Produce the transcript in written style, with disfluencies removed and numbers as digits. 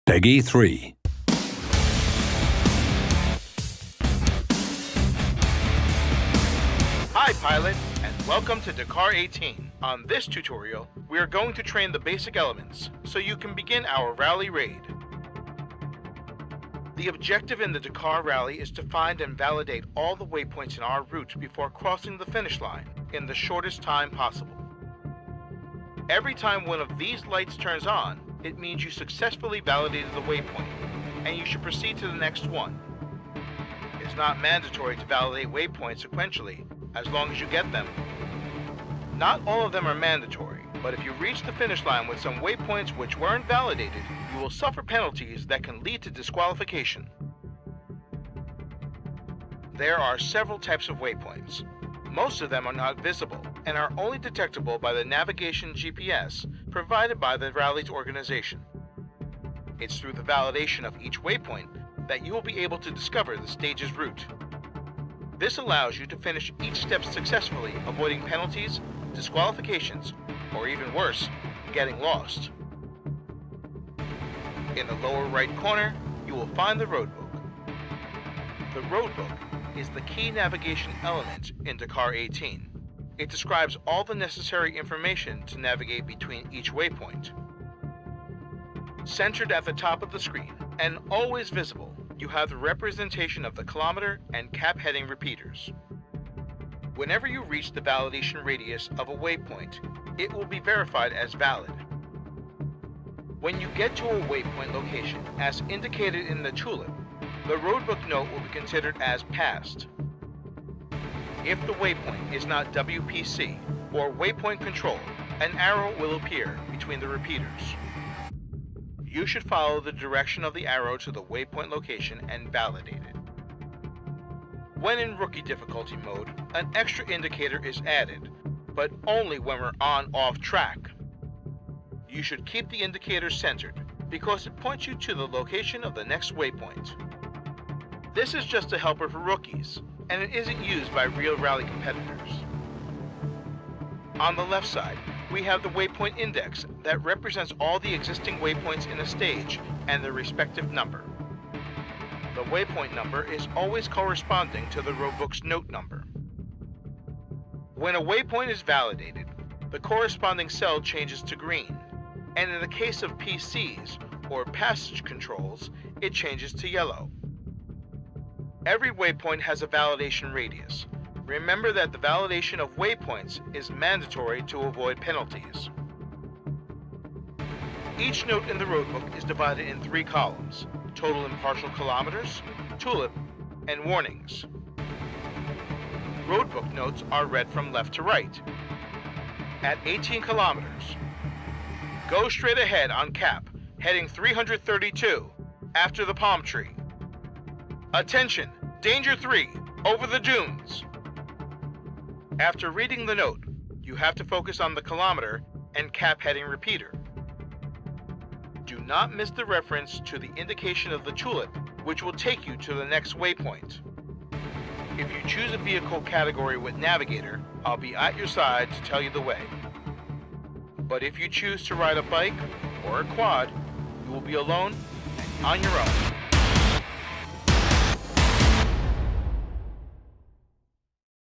Peggy 3. Hi pilot, and welcome to Dakar 18. On this tutorial, we are going to train the basic elements so you can begin our rally raid. The objective in the Dakar rally is to find and validate all the waypoints in our route before crossing the finish line in the shortest time possible. Every time one of these lights turns on, it means you successfully validated the waypoint, and you should proceed to the next one. It's not mandatory to validate waypoints sequentially, as long as you get them. Not all of them are mandatory, but if you reach the finish line with some waypoints which weren't validated, you will suffer penalties that can lead to disqualification. There are several types of waypoints. Most of them are not visible and are only detectable by the navigation GPS provided by the rally's organization. It's through the validation of each waypoint that you will be able to discover the stage's route. This allows you to finish each step successfully, avoiding penalties, disqualifications, or even worse, getting lost. In the lower right corner, you will find the roadbook. The roadbook is the key navigation element in Dakar 18. It describes all the necessary information to navigate between each waypoint. Centered at the top of the screen, and always visible, you have the representation of the kilometer and cap heading repeaters. Whenever you reach the validation radius of a waypoint, it will be verified as valid. When you get to a waypoint location, as indicated in the tulip, the roadbook note will be considered as passed. If the waypoint is not WPC or waypoint control, an arrow will appear between the repeaters. You should follow the direction of the arrow to the waypoint location and validate it. When in rookie difficulty mode, an extra indicator is added, but only when we're on/off track. You should keep the indicator centered because it points you to the location of the next waypoint. This is just a helper for rookies, and it isn't used by real rally competitors. On the left side, we have the Waypoint Index that represents all the existing waypoints in a stage and their respective number. The waypoint number is always corresponding to the roadbook's note number. When a waypoint is validated, the corresponding cell changes to green, and in the case of PCs, or passage controls, it changes to yellow. Every waypoint has a validation radius. Remember that the validation of waypoints is mandatory to avoid penalties. Each note in the roadbook is divided in 3 columns: total and partial kilometers, tulip, and warnings. Roadbook notes are read from left to right. At 18 kilometers, go straight ahead on cap, heading 332, after the palm tree. Attention, danger 3, over the dunes. After reading the note, you have to focus on the kilometer and cap heading repeater. Do not miss the reference to the indication of the tulip, which will take you to the next waypoint. If you choose a vehicle category with navigator, I'll be at your side to tell you the way. But if you choose to ride a bike or a quad, you will be alone and on your own.